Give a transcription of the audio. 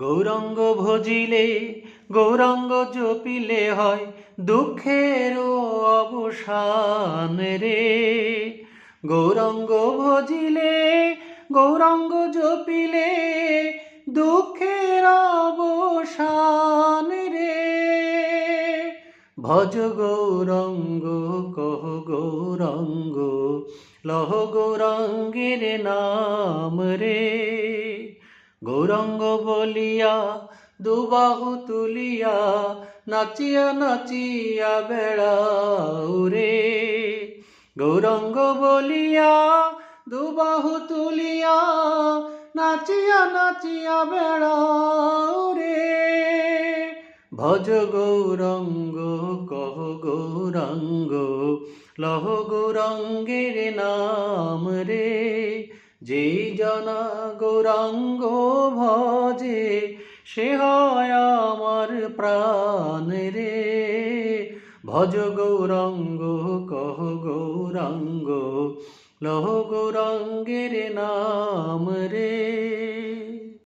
গৌরাঙ্গ ভজিলে গৌরাঙ্গ জপিলে হয় দুঃখেরও অবসান রে। গৌরাঙ্গ ভজিলে গৌরাঙ্গ জপিলে দুঃখের অবসান রে। ভজ গৌরাঙ্গ কহ গৌরাঙ্গ লহ গৌরাঙ্গের নাম রে। গৌরাঙ্গ বলিয়া দুবাহু তুলিয়া নাচিয়া নাচিয়া বেড়াও রে। গৌরাঙ্গ বলিয়া দুবাহু তুলিয়া নাচিয়া নাচিয়া বেড়াও রে। ভজ গৌরাঙ্গ কহ গৌরাঙ্গ লহ গৌরাঙ্গের নাম রে। যেই জনা গৌরাঙ্গ ভজে সে হয় আমার প্রাণ রে। ভজ গৌরাঙ্গ কহ গৌরাঙ্গ লহ গৌরাঙ্গের নাম রে।